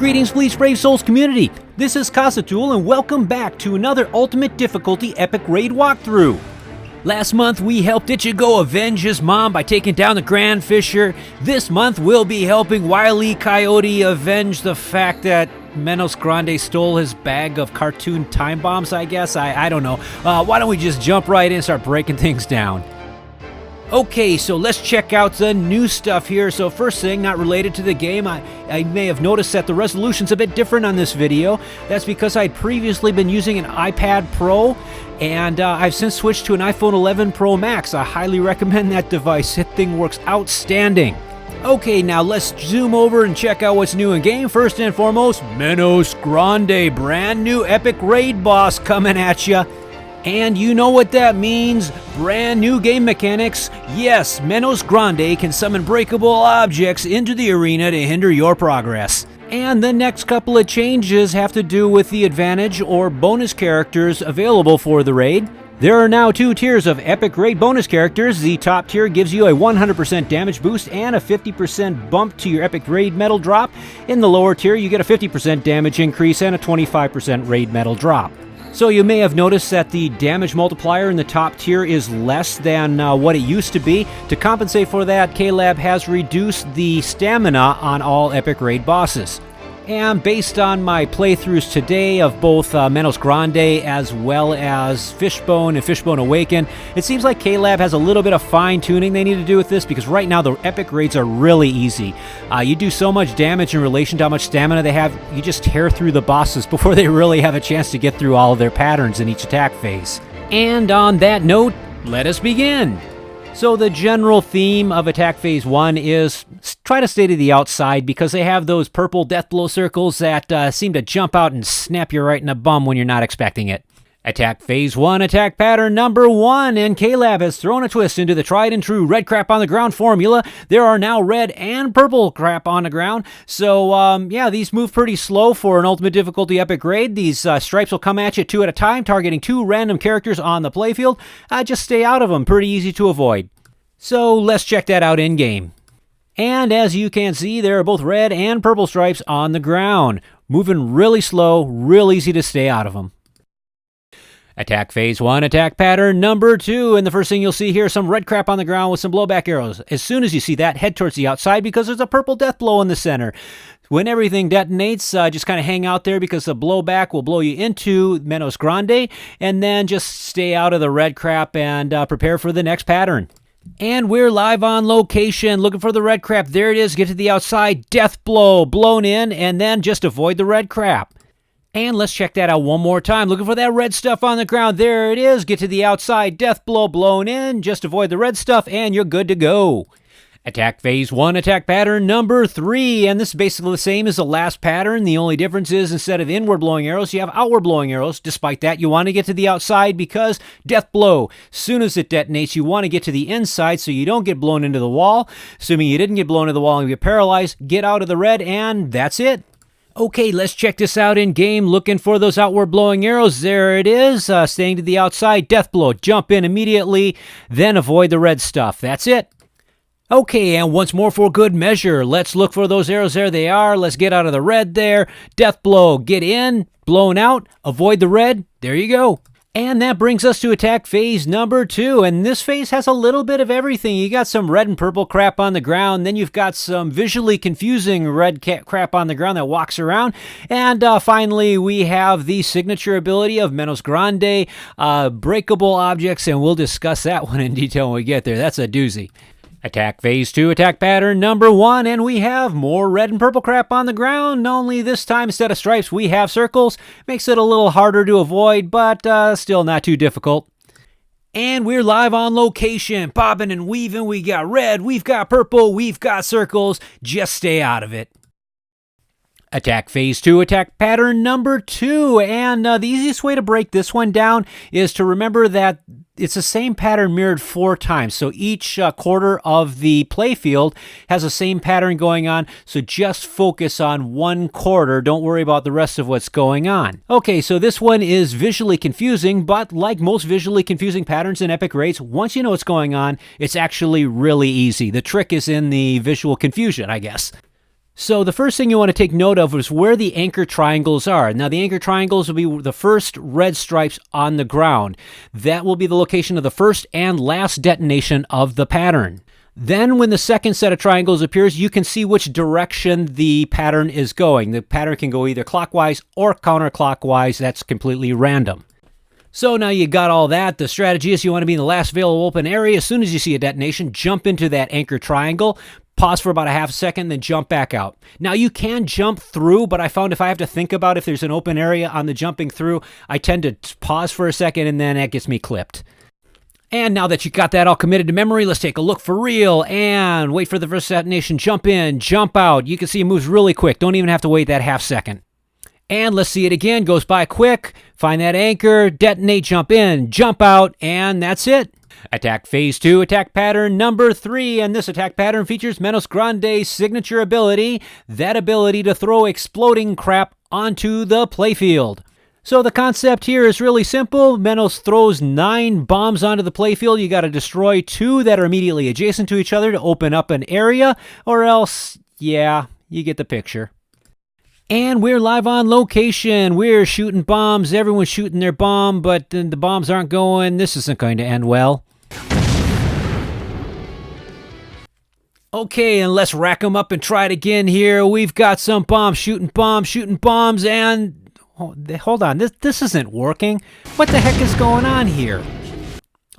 Greetings, Bleach Brave Souls community. This is Casatool, and welcome back to another Ultimate Difficulty Epic Raid walkthrough. Last month, we helped Ichigo avenge his mom by taking down the Grand Fisher. This month, we'll be helping Wile E. Coyote avenge the fact that Menos Grande stole his bag of cartoon time bombs, I guess. I don't know. Why don't we just jump right in and start breaking things down? Okay, so let's check out the new stuff here. So first thing, not related to the game, I may have noticed that the resolution's a bit different on this video. That's because I'd previously been using an iPad Pro, and I've since switched to an iPhone 11 Pro Max. I highly recommend that device. That thing works outstanding. Okay, now let's zoom over and check out what's new in game. First and foremost, Menos Grande, brand new epic raid boss coming at ya. And you know what that means, brand new game mechanics. Yes, Menos Grande can summon breakable objects into the arena to hinder your progress. And the next couple of changes have to do with the advantage or bonus characters available for the raid. There are now two tiers of epic raid bonus characters. The top tier gives you a 100% damage boost and a 50% bump to your epic raid medal drop. In the lower tier, you get a 50% damage increase and a 25% raid medal drop. So you may have noticed that the damage multiplier in the top tier is less than what it used to be. To compensate for that, K-Lab has reduced the stamina on all epic raid bosses. And based on my playthroughs today of both Menos Grande as well as Fishbone and Fishbone Awaken, it seems like K-Lab has a little bit of fine-tuning they need to do with this, because right now the epic raids are really easy. You do so much damage in relation to how much stamina they have, you just tear through the bosses before they really have a chance to get through all of their patterns in each attack phase. And on that note, let us begin! So the general theme of Attack Phase 1 is try to stay to the outside, because they have those purple death blow circles that seem to jump out and snap you right in the bum when you're not expecting it. Attack Phase 1, attack pattern number 1, and K-Lab has thrown a twist into the tried and true red crap on the ground formula. There are now red and purple crap on the ground, so yeah, these move pretty slow for an Ultimate Difficulty Epic Raid. These stripes will come at you two at a time, targeting two random characters on the playfield. Just stay out of them, pretty easy to avoid. So let's check that out in-game. And as you can see, there are both red and purple stripes on the ground. Moving really slow, real easy to stay out of them. Attack Phase 1, attack pattern number 2, and the first thing you'll see here is some red crap on the ground with some blowback arrows. As soon as you see that, head towards the outside, because there's a purple death blow in the center. When everything detonates, just kind of hang out there, because the blowback will blow you into Menos Grande, and then just stay out of the red crap and prepare for the next pattern. And we're live on location, looking for the red crap. There it is, get to the outside, death blow, blown in, and then just avoid the red crap. And let's check that out one more time, looking for that red stuff on the ground. There it is, get to the outside, death blow, blown in, just avoid the red stuff, and you're good to go. Attack Phase 1, attack pattern number 3, and this is basically the same as the last pattern. The only difference is instead of inward blowing arrows, you have outward blowing arrows. Despite that, you want to get to the outside, because death blow, soon as it detonates, you want to get to the inside so you don't get blown into the wall. Assuming you didn't get blown into the wall and you get paralyzed, get out of the red, and that's it. Okay, let's check this out in game, looking for those outward blowing arrows. There it is, staying to the outside, death blow, jump in immediately, then avoid the red stuff. That's it. Okay, and once more for good measure, let's look for those arrows. There they are. Let's get out of the red there. Death blow, get in, blown out, avoid the red. There you go. And that brings us to attack phase number 2, and this phase has a little bit of everything. You got some red and purple crap on the ground, then you've got some visually confusing red crap on the ground that walks around, and finally we have the signature ability of Menos Grande, breakable objects, and we'll discuss that one in detail when we get there. That's a doozy. Attack Phase 2, attack pattern number 1, and we have more red and purple crap on the ground, only this time instead of stripes we have circles. Makes it a little harder to avoid, but still not too difficult. And we're live on location, bobbing and weaving. We got red, we've got purple, we've got circles. Just stay out of it. Attack Phase 2, attack pattern number 2, and the easiest way to break this one down is to remember that it's the same pattern mirrored 4 times, so each quarter of the playfield has the same pattern going on, so just focus on one quarter, don't worry about the rest of what's going on. Okay, so this one is visually confusing, but like most visually confusing patterns in epic raids, once you know what's going on, it's actually really easy. The trick is in the visual confusion, I guess. So the first thing you want to take note of is where the anchor triangles are. Now the anchor triangles will be the first red stripes on the ground. That will be the location of the first and last detonation of the pattern. Then when the second set of triangles appears, you can see which direction the pattern is going. The pattern can go either clockwise or counterclockwise. That's completely random. So now you got all that. The strategy is you want to be in the last available open area. As soon as you see a detonation, jump into that anchor triangle, pause for about a half second, then jump back out. Now you can jump through, but I found if I have to think about if there's an open area on the jumping through, I tend to pause for a second and then that gets me clipped. And now that you got that all committed to memory, let's take a look for real and wait for the first detonation. Jump in, jump out. You can see it moves really quick. Don't even have to wait that half second. And let's see it again. Goes by quick. Find that anchor, detonate, jump in, jump out, and that's it. Attack Phase 2, attack pattern number 3, and this attack pattern features Menos Grande's signature ability, that ability to throw exploding crap onto the playfield. So the concept here is really simple. Menos throws 9 bombs onto the playfield. You got to destroy 2 that are immediately adjacent to each other to open up an area, or else, yeah, you get the picture. And we're live on location. We're shooting bombs. Everyone's shooting their bomb, but then the bombs aren't going. This isn't going to end well. Okay, and let's rack them up and try it again here. We've got some bombs, shooting bombs, and... hold on, this isn't working. What the heck is going on here?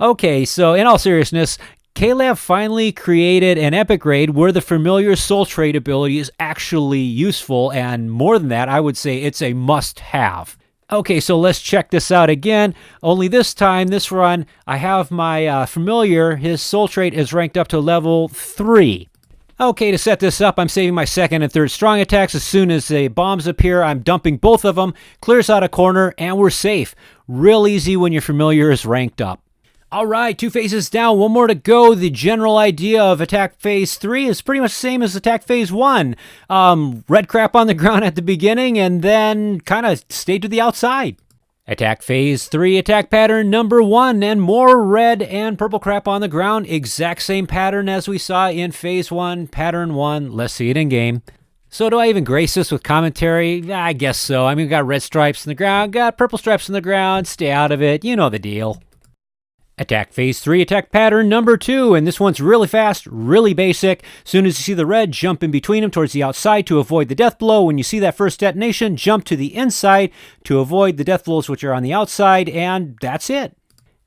Okay, so in all seriousness, K-Lab finally created an epic raid where the familiar soul trade ability is actually useful, and more than that, I would say it's a must-have. Okay, so let's check this out again. Only this time, this run, I have my familiar. His soul trait is ranked up to level 3. Okay, to set this up, I'm saving my second and third strong attacks. As soon as the bombs appear, I'm dumping both of them, clears out a corner, and we're safe. Real easy when your familiar is ranked up. All right, 2 phases down, 1 more to go. The general idea of attack phase 3 is pretty much the same as attack phase 1. Red crap on the ground at the beginning, and then kind of stay to the outside. Attack phase 3, attack pattern number 1, and more red and purple crap on the ground. Exact same pattern as we saw in phase 1, pattern 1. Let's see it in game. So do I even grace this with commentary? I guess so. I mean, we got red stripes in the ground, got purple stripes in the ground. Stay out of it. You know the deal. Attack phase 3, attack pattern number 2, and this one's really fast, really basic. Soon as you see the red, jump in between them towards the outside to avoid the death blow. When you see that first detonation, jump to the inside to avoid the death blows which are on the outside, and that's it.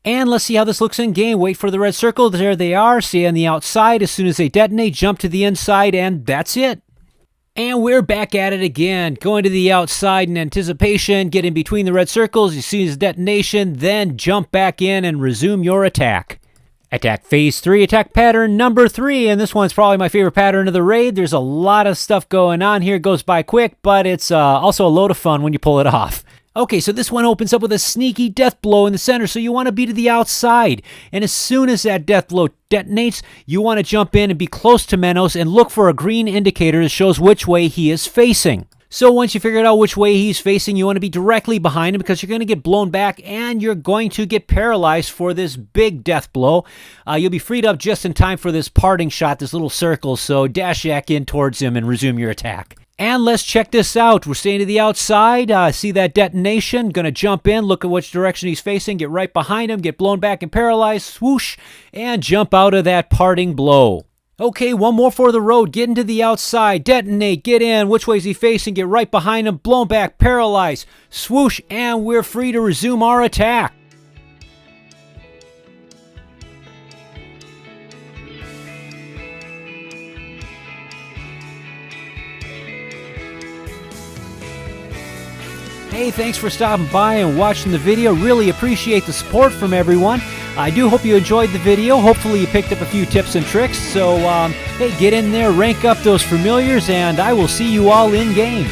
And let's see how this looks in game. Wait for the red circle. There they are. Stay on the outside. As soon as they detonate, jump to the inside, and that's it. And we're back at it again, going to the outside in anticipation, get in between the red circles, you see his detonation, then jump back in and resume your attack. Attack phase 3, attack pattern number 3, and this one's probably my favorite pattern of the raid. There's a lot of stuff going on here, it goes by quick, but it's also a load of fun when you pull it off. Okay, so this one opens up with a sneaky death blow in the center, so you want to be to the outside. And as soon as that death blow detonates, you want to jump in and be close to Menos and look for a green indicator that shows which way he is facing. So once you figured out which way he's facing, you want to be directly behind him because you're going to get blown back and you're going to get paralyzed for this big death blow. You'll be freed up just in time for this parting shot, this little circle, so dash back in towards him and resume your attack. And let's check this out. We're staying to the outside. See that detonation. Going to jump in, look at which direction he's facing, get right behind him, get blown back and paralyzed, swoosh, and jump out of that parting blow. Okay, one more for the road. Get into the outside, detonate, get in. Which way is he facing? Get right behind him, blown back, paralyzed, swoosh, and we're free to resume our attack. Hey, thanks for stopping by and watching the video. Really appreciate the support from everyone. I do hope you enjoyed the video. Hopefully you picked up a few tips and tricks. So, hey, get in there, rank up those familiars, and I will see you all in game.